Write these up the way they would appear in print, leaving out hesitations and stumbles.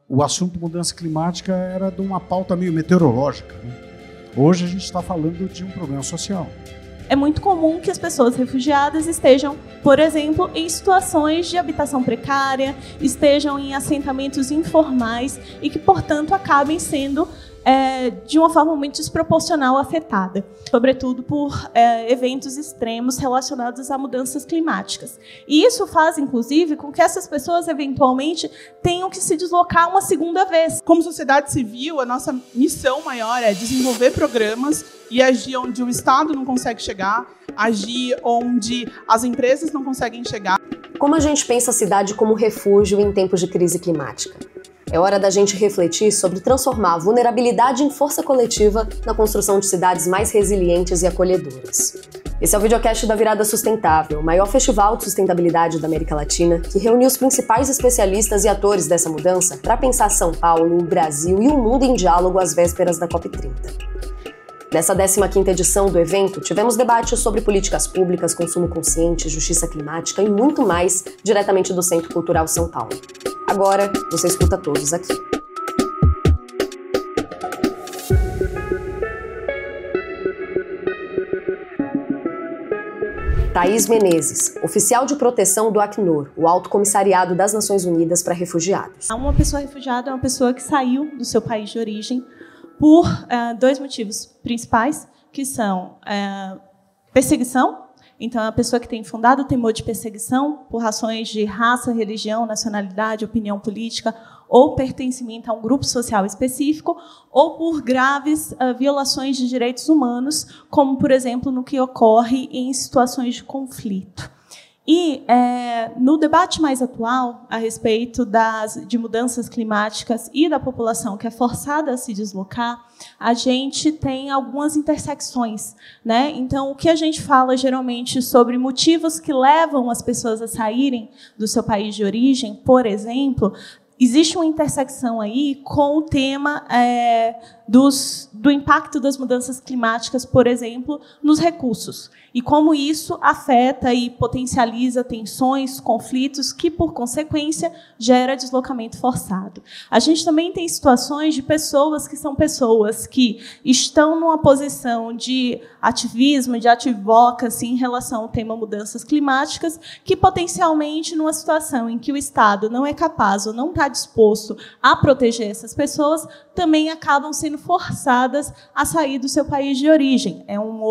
o assunto mudança climática era de uma pauta meio meteorológica, né? Hoje a gente está falando de um problema social. É muito comum que as pessoas refugiadas estejam, por exemplo, em situações de habitação precária, estejam em assentamentos informais e que, portanto, acabem sendo de uma forma muito desproporcional afetada, sobretudo por eventos extremos relacionados a mudanças climáticas. E isso faz, inclusive, com que essas pessoas, eventualmente, tenham que se deslocar uma segunda vez. Como sociedade civil, a nossa missão maior é desenvolver programas e agir onde o Estado não consegue chegar, agir onde as empresas não conseguem chegar. Como a gente pensa a cidade como refúgio em tempos de crise climática? É hora da gente refletir sobre transformar a vulnerabilidade em força coletiva na construção de cidades mais resilientes e acolhedoras. Esse é o videocast da Virada Sustentável, o maior festival de sustentabilidade da América Latina, que reuniu os principais especialistas e atores dessa mudança para pensar São Paulo, o Brasil e o mundo em diálogo às vésperas da COP30. Nessa 15ª edição do evento, tivemos debates sobre políticas públicas, consumo consciente, justiça climática e muito mais, diretamente do Centro Cultural São Paulo. Agora, você escuta todos aqui. Thaís Menezes, oficial de proteção do Acnur, o Alto Comissariado das Nações Unidas para Refugiados. Uma pessoa refugiada é uma pessoa que saiu do seu país de origem por dois motivos principais, que são perseguição. Então, é uma pessoa que tem fundado temor de perseguição por razões de raça, religião, nacionalidade, opinião política ou pertencimento a um grupo social específico, ou por graves violações de direitos humanos, como, por exemplo, no que ocorre em situações de conflito. E, no debate mais atual, a respeito de mudanças climáticas e da população que é forçada a se deslocar, a gente tem algumas intersecções, né? Então, o que a gente fala, geralmente, sobre motivos que levam as pessoas a saírem do seu país de origem, por exemplo, existe uma intersecção aí com o tema do impacto das mudanças climáticas, por exemplo, nos recursos. E como isso afeta e potencializa tensões, conflitos, que, por consequência, gera deslocamento forçado. A gente também tem situações de pessoas que são pessoas que estão numa posição de ativismo, de advocacy em relação ao tema mudanças climáticas, que, potencialmente, numa situação em que o Estado não é capaz ou não está disposto a proteger essas pessoas, também acabam sendo forçadas a sair do seu país de origem. É uma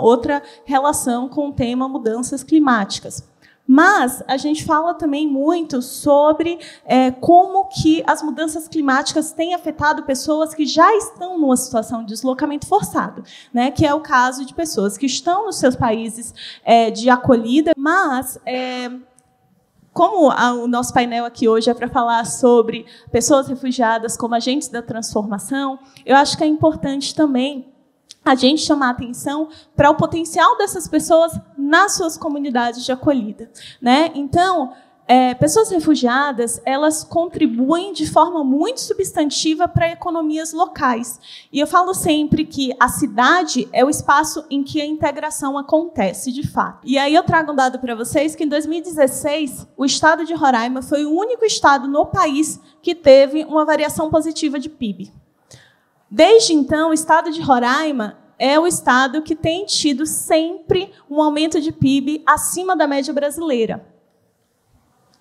outra relação com o tema mudanças climáticas. Mas a gente fala também muito sobre como que as mudanças climáticas têm afetado pessoas que já estão numa situação de deslocamento forçado, né? Que é o caso de pessoas que estão nos seus países de acolhida, mas como o nosso painel aqui hoje é para falar sobre pessoas refugiadas como agentes da transformação, eu acho que é importante também a gente chamar a atenção para o potencial dessas pessoas nas suas comunidades de acolhida, né? Então, pessoas refugiadas, elas contribuem de forma muito substantiva para economias locais. E eu falo sempre que a cidade é o espaço em que a integração acontece, de fato. E aí eu trago um dado para vocês que, em 2016, o estado de Roraima foi o único estado no país que teve uma variação positiva de PIB. Desde então, o estado de Roraima é o estado que tem tido sempre um aumento de PIB acima da média brasileira.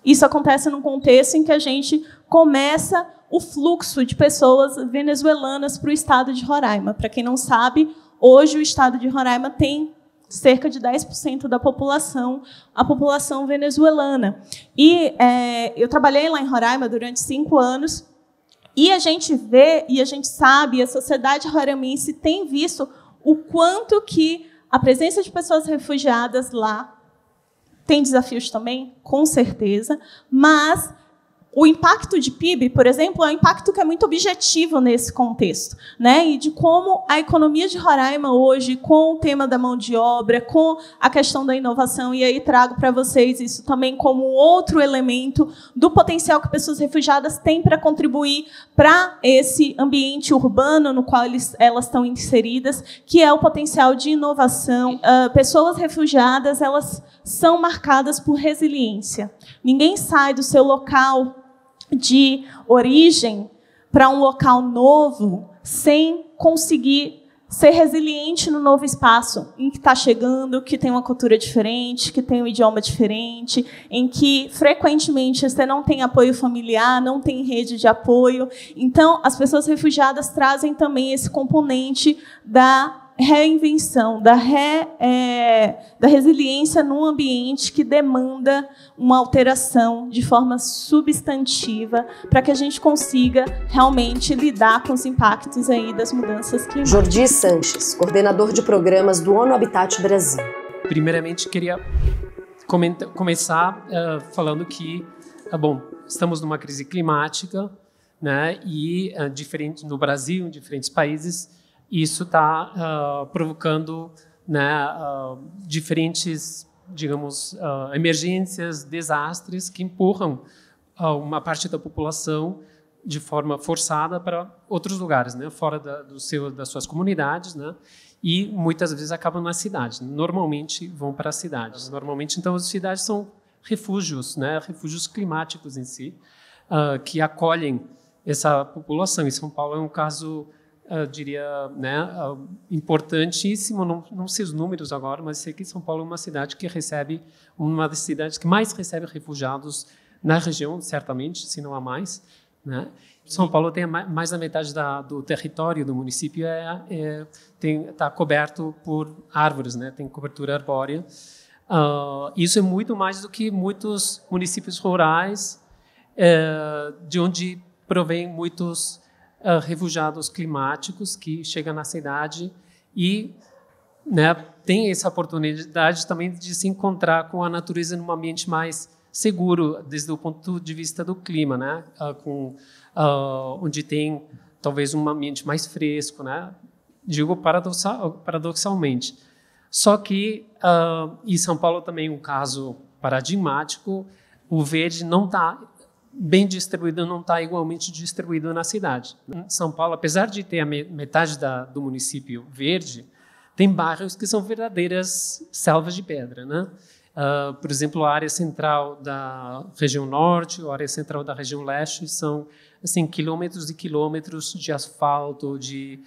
Isso acontece num contexto em que a gente começa o fluxo de pessoas venezuelanas para o estado de Roraima. Para quem não sabe, hoje o estado de Roraima tem cerca de 10% da população, a população venezuelana. E eu trabalhei lá em Roraima durante 5 anos, e a gente vê, e a gente sabe, a sociedade roraimense tem visto o quanto que a presença de pessoas refugiadas lá tem desafios também, com certeza, mas o impacto de PIB, por exemplo, é um impacto que é muito objetivo nesse contexto, né? E de como a economia de Roraima hoje, com o tema da mão de obra, com a questão da inovação, e aí trago para vocês isso também como outro elemento do potencial que pessoas refugiadas têm para contribuir para esse ambiente urbano no qual elas estão inseridas, que é o potencial de inovação. Pessoas refugiadas, elas são marcadas por resiliência. Ninguém sai do seu local de origem para um local novo sem conseguir ser resiliente no novo espaço em que está chegando, que tem uma cultura diferente, que tem um idioma diferente, em que, frequentemente, você não tem apoio familiar, não tem rede de apoio. Então, as pessoas refugiadas trazem também esse componente da reinvenção, da resiliência num ambiente que demanda uma alteração de forma substantiva para que a gente consiga realmente lidar com os impactos aí das mudanças climáticas. Jordi Sanches, coordenador de programas do ONU Habitat Brasil. Primeiramente, queria começar falando que, estamos numa crise climática, né, e diferente no Brasil, em diferentes países, isso está provocando, né, diferentes, digamos, emergências, desastres que empurram uma parte da população de forma forçada para outros lugares, né, fora das suas comunidades, né, e muitas vezes acabam nas cidades. Normalmente vão para as cidades. Normalmente, então, as cidades são refúgios, né, refúgios climáticos em si, que acolhem essa população. E São Paulo é um caso, diria, né, importantíssimo. Não sei os números agora, mas sei que São Paulo é uma das cidades que mais recebe refugiados na região, certamente, se não há mais, né? São Paulo tem mais da metade do território do município está coberto por árvores, né? Tem cobertura arbórea. Isso é muito mais do que muitos municípios rurais, de onde provém muitos refugiados climáticos que chegam na cidade e, né, tem essa oportunidade também de se encontrar com a natureza num ambiente mais seguro desde o ponto de vista do clima, né, onde tem talvez um ambiente mais fresco, né, digo paradoxalmente. Só que em São Paulo também um caso paradigmático, o verde não está bem distribuído, não está igualmente distribuído na cidade. São Paulo, apesar de ter a metade do município verde, tem bairros que são verdadeiras selvas de pedra, né? Por exemplo, a área central da região norte, a área central da região leste são assim quilômetros e quilômetros de asfalto, de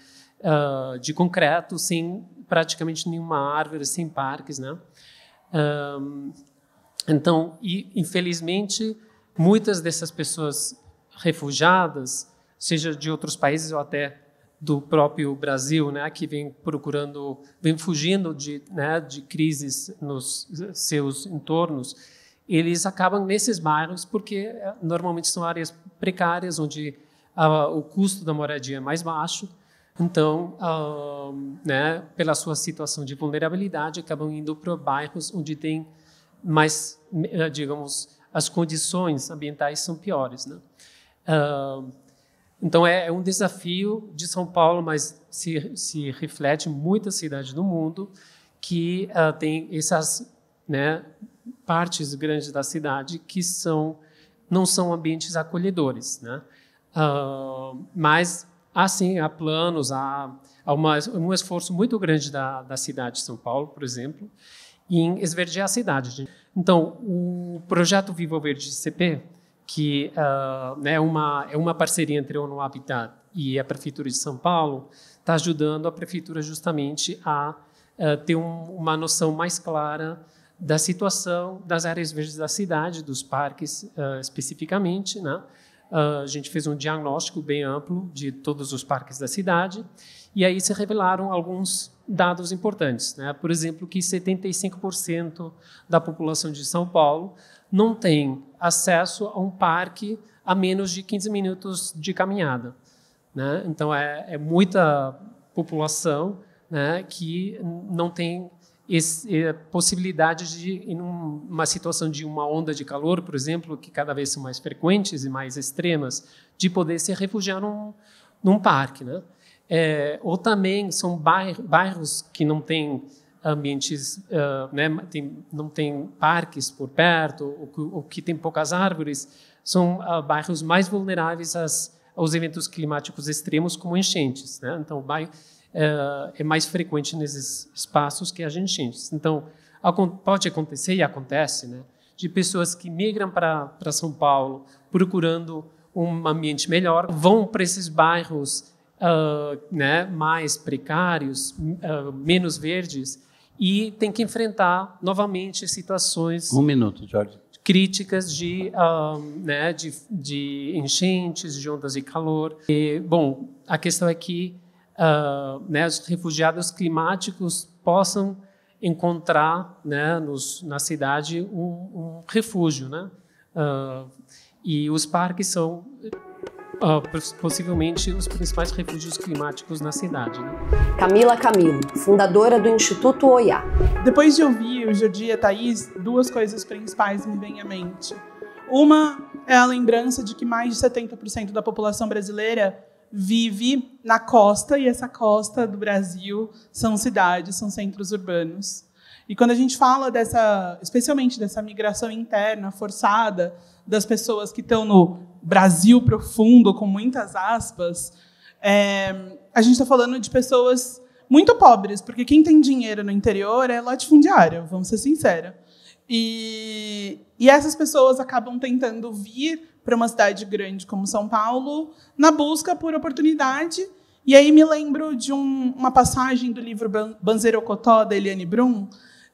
concreto, sem praticamente nenhuma árvore, sem parques, né? Então, infelizmente, muitas dessas pessoas refugiadas, seja de outros países ou até do próprio Brasil, né, que vem fugindo de crises nos seus entornos, eles acabam nesses bairros porque normalmente são áreas precárias, onde o custo da moradia é mais baixo. Então, né, pela sua situação de vulnerabilidade, acabam indo para bairros onde tem mais, digamos, as condições ambientais são piores, né? Então, é um desafio de São Paulo, mas se reflete em muitas cidades do mundo que tem essas, né, partes grandes da cidade que não são ambientes acolhedores, né? Mas, assim, há planos, há um esforço muito grande da cidade de São Paulo, por exemplo, em esverdear a cidade. Então, o projeto Viva Verde CP, que é uma parceria entre a ONU Habitat e a Prefeitura de São Paulo, está ajudando a Prefeitura justamente a ter uma noção mais clara da situação das áreas verdes da cidade, dos parques especificamente, né? A gente fez um diagnóstico bem amplo de todos os parques da cidade e aí se revelaram alguns dados importantes, né? Por exemplo, que 75% da população de São Paulo não tem acesso a um parque a menos de 15 minutos de caminhada, né? Então, é muita população, né, que não tem possibilidade de, em uma situação de uma onda de calor, por exemplo, que cada vez são mais frequentes e mais extremas, de poder se refugiar num parque, né? Ou também são bairros que não têm ambientes, né, não tem parques por perto, ou que tem poucas árvores, são bairros mais vulneráveis aos eventos climáticos extremos, como enchentes, né? Então, é mais frequente nesses espaços que as enchentes. Então, pode acontecer e acontece, né, de pessoas que migram para São Paulo procurando um ambiente melhor, vão para esses bairros né, mais precários, menos verdes, e tem que enfrentar novamente situações... Um minuto, Jorge. Críticas né, de enchentes, de ondas de calor. E, bom, a questão é que né, os refugiados climáticos possam encontrar, né, na cidade um refúgio, né? E os parques são possivelmente os principais refúgios climáticos na cidade, né? Camila Camilo, fundadora do Instituto Oiá. Depois de ouvir o Jordi e a Thaís, duas coisas principais me vêm à mente. Uma é a lembrança de que mais de 70% da população brasileira vive na costa, e essa costa do Brasil são cidades, são centros urbanos. E quando a gente fala especialmente dessa migração interna forçada das pessoas que estão no Brasil profundo, com muitas aspas, a gente está falando de pessoas muito pobres, porque quem tem dinheiro no interior é latifundiário, vamos ser sinceros. E essas pessoas acabam tentando vir para uma cidade grande como São Paulo na busca por oportunidade. E aí me lembro de uma passagem do livro Banzerocotó, da Eliane Brum,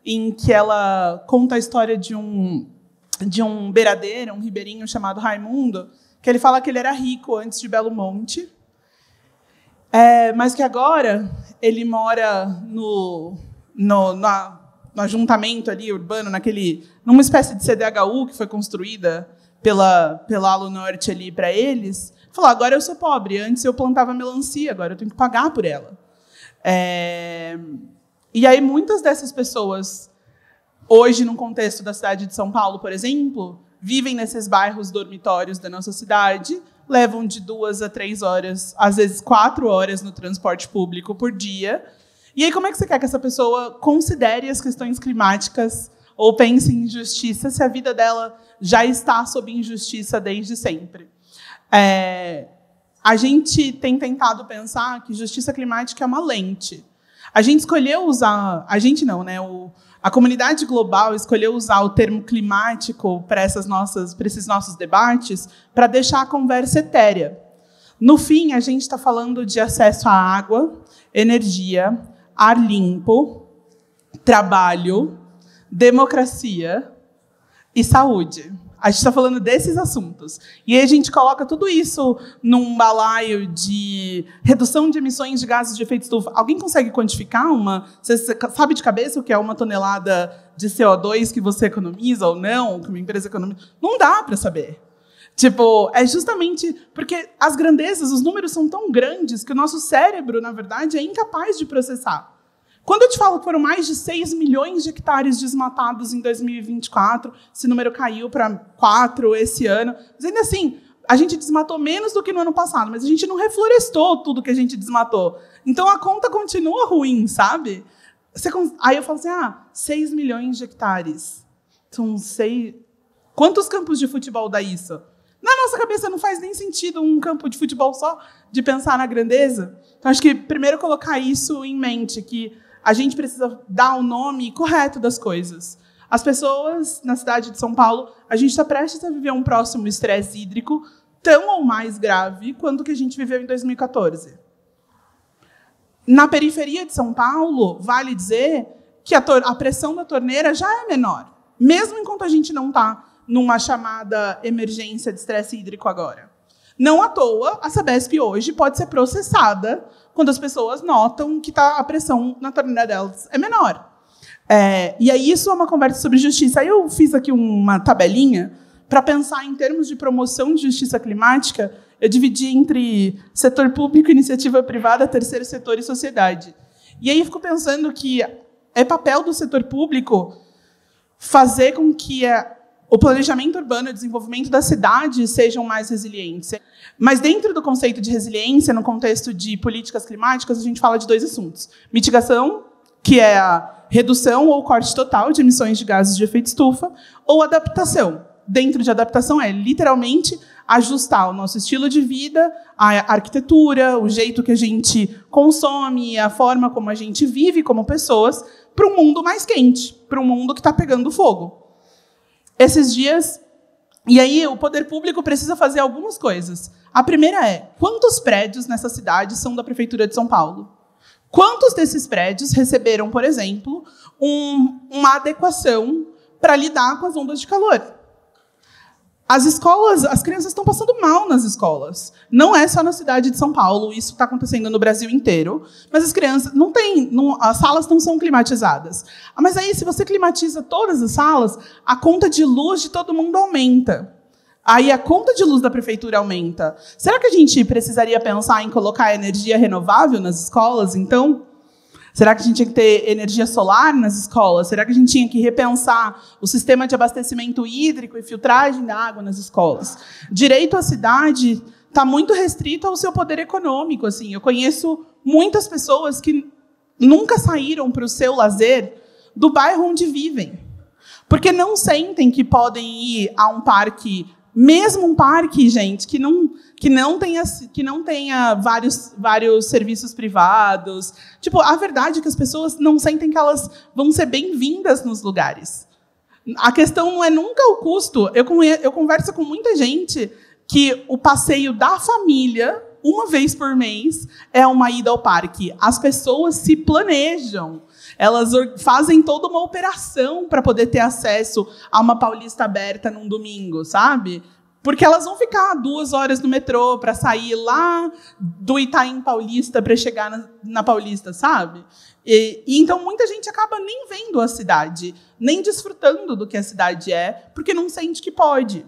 em que ela conta a história de um beiradeiro, um ribeirinho chamado Raimundo, que ele fala que ele era rico antes de Belo Monte, mas que agora ele mora no ajuntamento ali urbano, numa espécie de CDHU que foi construída pela Alo Norte ali para eles. Falou, agora eu sou pobre, antes eu plantava melancia, agora eu tenho que pagar por ela. E aí muitas dessas pessoas, hoje, no contexto da cidade de São Paulo, por exemplo, vivem nesses bairros dormitórios da nossa cidade, levam de 2 a 3 horas, às vezes 4 horas no transporte público por dia. E aí como é que você quer que essa pessoa considere as questões climáticas ou pense em injustiça se a vida dela já está sob injustiça desde sempre? A gente tem tentado pensar que justiça climática é uma lente. A gente escolheu usar... A gente não, né? A comunidade global escolheu usar o termo climático para esses nossos debates para deixar a conversa etérea. No fim, a gente está falando de acesso à água, energia, ar limpo, trabalho, democracia e saúde. A gente está falando desses assuntos. E aí a gente coloca tudo isso num balaio de redução de emissões de gases de efeito estufa. Alguém consegue quantificar Você sabe de cabeça o que é 1 tonelada de CO2 que você economiza ou não, que uma empresa economiza? Não dá para saber. É justamente porque as grandezas, os números são tão grandes que o nosso cérebro, na verdade, é incapaz de processar. Quando eu te falo que foram mais de 6 milhões de hectares desmatados em 2024, esse número caiu para 4 esse ano, mas ainda assim, a gente desmatou menos do que no ano passado, mas a gente não reflorestou tudo que a gente desmatou. Então, a conta continua ruim, sabe? Aí eu falo assim, 6 milhões de hectares. São 6... Quantos campos de futebol dá isso? Na nossa cabeça não faz nem sentido um campo de futebol só de pensar na grandeza. Então, acho que primeiro colocar isso em mente, que a gente precisa dar o nome correto das coisas. As pessoas na cidade de São Paulo, a gente está prestes a viver um próximo estresse hídrico tão ou mais grave quanto o que a gente viveu em 2014. Na periferia de São Paulo, vale dizer que a pressão da torneira já é menor, mesmo enquanto a gente não está numa chamada emergência de estresse hídrico agora. Não à toa, a Sabesp hoje pode ser processada quando as pessoas notam que a pressão na torneira delas é menor. E aí isso é uma conversa sobre justiça. Aí eu fiz aqui uma tabelinha para pensar em termos de promoção de justiça climática. Eu dividi entre setor público, iniciativa privada, terceiro setor e sociedade. E aí fico pensando que é papel do setor público fazer com que o planejamento urbano e o desenvolvimento das cidades sejam mais resilientes. Mas dentro do conceito de resiliência, no contexto de políticas climáticas, a gente fala de 2 assuntos. Mitigação, que é a redução ou corte total de emissões de gases de efeito estufa, ou adaptação. Dentro de adaptação é, literalmente, ajustar o nosso estilo de vida, a arquitetura, o jeito que a gente consome, a forma como a gente vive como pessoas, para um mundo mais quente, para um mundo que está pegando fogo. esses dias... E aí o poder público precisa fazer algumas coisas. A primeira é, quantos prédios nessa cidade são da Prefeitura de São Paulo? Quantos desses prédios receberam, por exemplo, uma adequação para lidar com as ondas de calor? As escolas, as crianças estão passando mal nas escolas. Não é só na cidade de São Paulo, isso está acontecendo no Brasil inteiro. Mas as crianças as salas não são climatizadas. Mas aí, se você climatiza todas as salas, a conta de luz de todo mundo aumenta. Aí a conta de luz da prefeitura aumenta. Será que a gente precisaria pensar em colocar energia renovável nas escolas, então? Será que a gente tinha que ter energia solar nas escolas? Será que a gente tinha que repensar o sistema de abastecimento hídrico e filtragem da água nas escolas? Direito à cidade está muito restrito ao seu poder econômico. Assim. Eu conheço muitas pessoas que nunca saíram para o seu lazer do bairro onde vivem, porque não sentem que podem ir a um parque, mesmo um parque, gente, que não tenha vários serviços privados. Tipo, a verdade é que as pessoas não sentem que elas vão ser bem-vindas nos lugares. A questão não é nunca o custo. Eu converso com muita gente que o passeio da família, uma vez por mês, é uma ida ao parque. As pessoas se planejam. Elas fazem toda uma operação para poder ter acesso a uma Paulista aberta num domingo, sabe? Porque elas vão ficar 2 horas no metrô para sair lá do Itaim Paulista para chegar na Paulista, sabe? E então muita gente acaba nem vendo a cidade, nem desfrutando do que a cidade é, porque não sente que pode.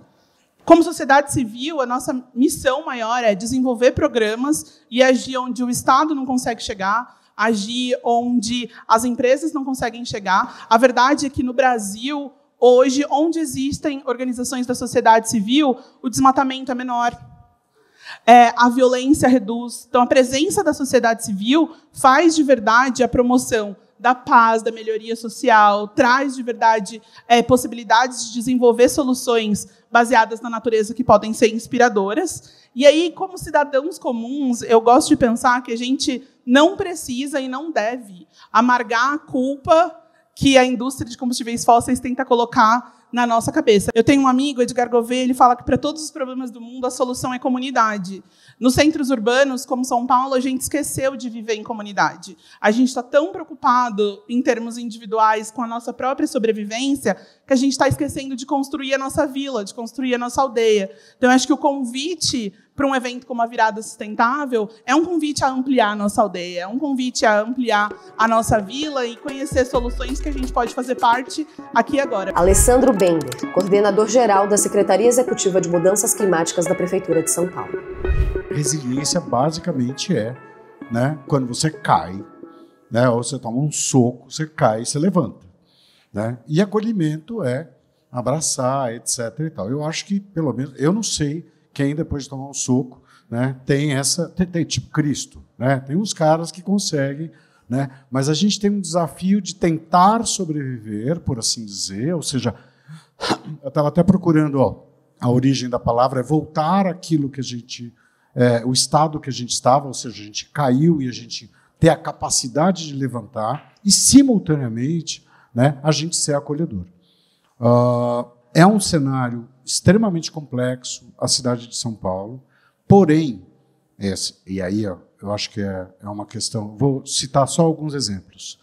Como sociedade civil, a nossa missão maior é desenvolver programas e agir onde o Estado não consegue chegar, agir onde as empresas não conseguem chegar. A verdade é que, no Brasil, hoje, onde existem organizações da sociedade civil, o desmatamento é menor. A violência reduz. Então, a presença da sociedade civil faz, de verdade, a promoção da paz, da melhoria social, traz, de verdade, possibilidades de desenvolver soluções baseadas na natureza que podem ser inspiradoras. E aí, como cidadãos comuns, eu gosto de pensar que a gente não precisa e não deve amargar a culpa que a indústria de combustíveis fósseis tenta colocar na nossa cabeça. Eu tenho um amigo, Edgar Gouveia, ele fala que para todos os problemas do mundo a solução é comunidade. Nos centros urbanos, como São Paulo, a gente esqueceu de viver em comunidade. A gente está tão preocupado, em termos individuais, com a nossa própria sobrevivência, que a gente está esquecendo de construir a nossa vila, de construir a nossa aldeia. Então, eu acho que o convite para um evento como a Virada Sustentável é um convite a ampliar a nossa aldeia, é um convite a ampliar a nossa vila e conhecer soluções que a gente pode fazer parte aqui e agora. Alessandro Bender, coordenador-geral da Secretaria Executiva de Mudanças Climáticas da Prefeitura de São Paulo. Resiliência, basicamente, né, quando você cai, né, ou você toma um soco, você cai e se levanta. Né? E acolhimento é abraçar, etc. E tal. Eu acho que, pelo menos, eu não sei quem, depois de tomar um soco, né, tem tipo Cristo. Né? Tem uns caras que conseguem, né, mas a gente tem um desafio de tentar sobreviver, por assim dizer, ou seja, eu estava até procurando, a origem da palavra é voltar àquilo que a gente, o estado que a gente estava, ou seja, a gente caiu e a gente ter a capacidade de levantar e, simultaneamente, né, a gente ser acolhedor. É um cenário extremamente complexo, a cidade de São Paulo, porém, e aí eu acho que é uma questão, vou citar só alguns exemplos,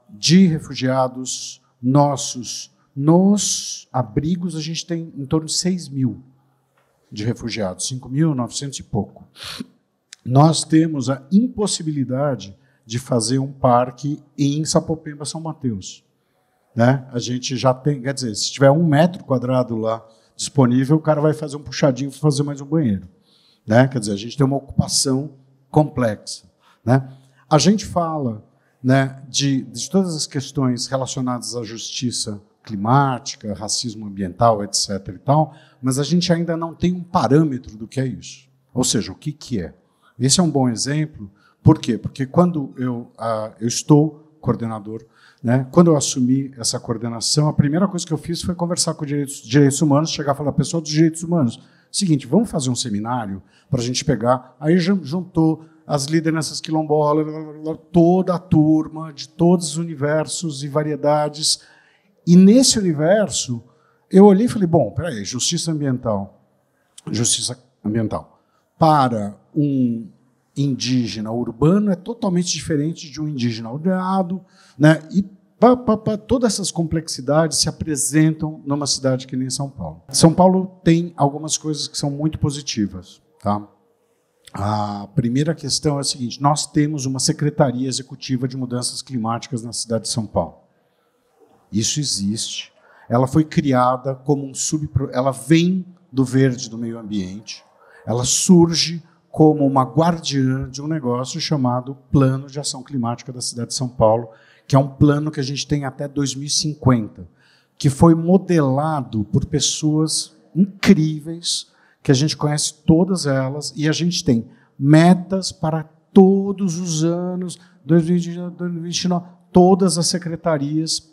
de refugiados nossos. Nos abrigos, a gente tem em torno de 6 mil de refugiados, 5.900 e pouco. Nós temos a impossibilidade de fazer um parque em Sapopemba, São Mateus. Né? A gente já tem, quer dizer, se tiver 1 metro quadrado lá disponível, o cara vai fazer um puxadinho para fazer mais um banheiro. Né? Quer dizer, a gente tem uma ocupação complexa. Né? A gente fala, né, de todas as questões relacionadas à justiça climática, racismo ambiental, etc. e tal, mas a gente ainda não tem um parâmetro do que é isso. Ou seja, o que é. Esse é um bom exemplo. Por quê? Porque quando eu estou coordenador, né, quando eu assumi essa coordenação, a primeira coisa que eu fiz foi conversar com direitos humanos, chegar e falar, pessoal dos direitos humanos, seguinte, vamos fazer um seminário para a gente pegar, aí juntou as lideranças quilombolas, toda a turma, de todos os universos e variedades, e nesse universo, eu olhei e falei, bom, peraí, justiça ambiental para um indígena urbano é totalmente diferente de um indígena aldeado, né? E todas essas complexidades se apresentam numa cidade que nem São Paulo. São Paulo tem algumas coisas que são muito positivas, tá? A primeira questão é a seguinte: nós temos uma Secretaria Executiva de Mudanças Climáticas na cidade de São Paulo. Isso existe. Ela foi criada como ela vem do verde, do meio ambiente. Ela surge como uma guardiã de um negócio chamado Plano de Ação Climática da cidade de São Paulo, que é um plano que a gente tem até 2050, que foi modelado por pessoas incríveis, que a gente conhece todas elas, e a gente tem metas para todos os anos, 2020, 2029, todas as secretarias.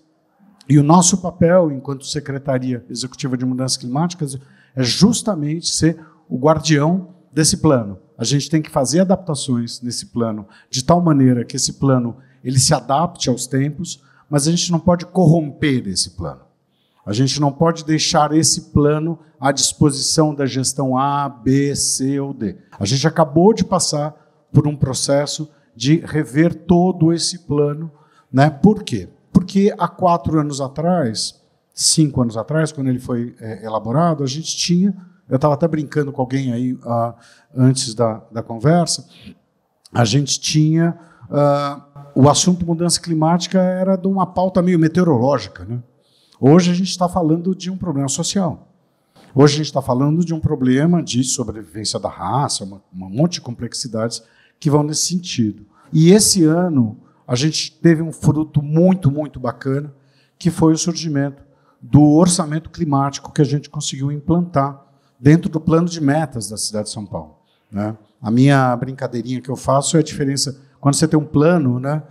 E o nosso papel, enquanto Secretaria Executiva de Mudanças Climáticas, é justamente ser o guardião desse plano. A gente tem que fazer adaptações nesse plano, de tal maneira que esse plano ele se adapte aos tempos, mas a gente não pode corromper esse plano. A gente não pode deixar esse plano à disposição da gestão A, B, C ou D. A gente acabou de passar por um processo de rever todo esse plano, né? Por quê? Porque há 4 anos atrás, 5 anos atrás, quando ele foi elaborado, a gente tinha, eu estava até brincando com alguém aí antes da conversa, a gente tinha, o assunto mudança climática era de uma pauta meio meteorológica, né? Hoje a gente está falando de um problema social. Hoje a gente está falando de um problema de sobrevivência da raça, um monte de complexidades que vão nesse sentido. E esse ano a gente teve um fruto muito, muito bacana, que foi o surgimento do orçamento climático que a gente conseguiu implantar dentro do plano de metas da cidade de São Paulo, né? A minha brincadeirinha que eu faço é a diferença, quando você tem um plano, né,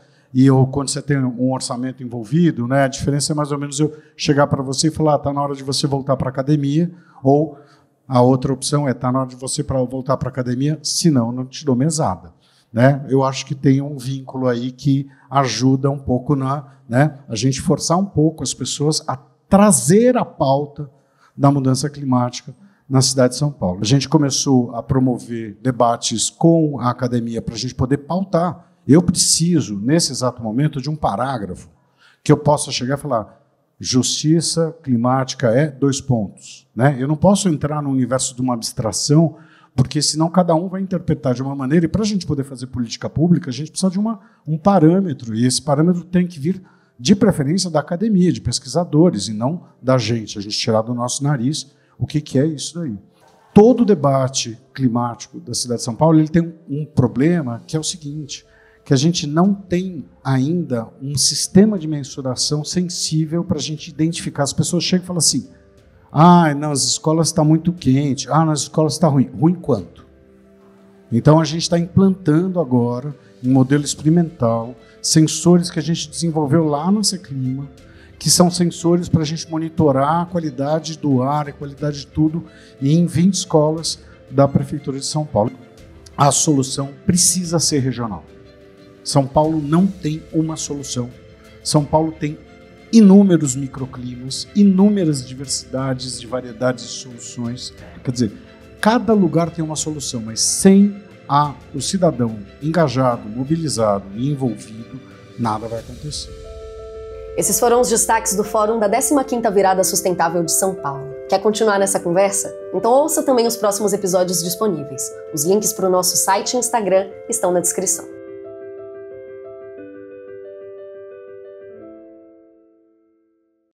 quando você tem um orçamento envolvido, né, a diferença é mais ou menos eu chegar para você e falar, está na hora de você voltar para a academia, ou a outra opção é, está na hora de você voltar para a academia, senão não te dou mesada. Né? Eu acho que tem um vínculo aí que ajuda um pouco né, a gente forçar um pouco as pessoas a trazer a pauta da mudança climática na cidade de São Paulo. A gente começou a promover debates com a academia para a gente poder pautar. Eu preciso, nesse exato momento, de um parágrafo que eu possa chegar e falar justiça climática é 2 pontos. Né? Eu não posso entrar no universo de uma abstração, porque senão cada um vai interpretar de uma maneira, e para a gente poder fazer política pública, a gente precisa de um parâmetro, e esse parâmetro tem que vir, de preferência, da academia, de pesquisadores, e não da gente, a gente tirar do nosso nariz o que é isso daí. Todo o debate climático da cidade de São Paulo ele tem um problema, que é o seguinte, que a gente não tem ainda um sistema de mensuração sensível para a gente identificar. As pessoas chegam e falam assim, nas escolas está muito quente, nas escolas está ruim. Ruim quanto? Então a gente está implantando agora, em modelo experimental, sensores que a gente desenvolveu lá no Seclima, que são sensores para a gente monitorar a qualidade do ar, a qualidade de tudo, em 20 escolas da Prefeitura de São Paulo. A solução precisa ser regional. São Paulo não tem uma solução. São Paulo tem inúmeros microclimas, inúmeras diversidades de variedades de soluções. Quer dizer, cada lugar tem uma solução, mas sem o cidadão engajado, mobilizado e envolvido, nada vai acontecer. Esses foram os destaques do Fórum da 15ª Virada Sustentável de São Paulo. Quer continuar nessa conversa? Então ouça também os próximos episódios disponíveis. Os links para o nosso site e Instagram estão na descrição.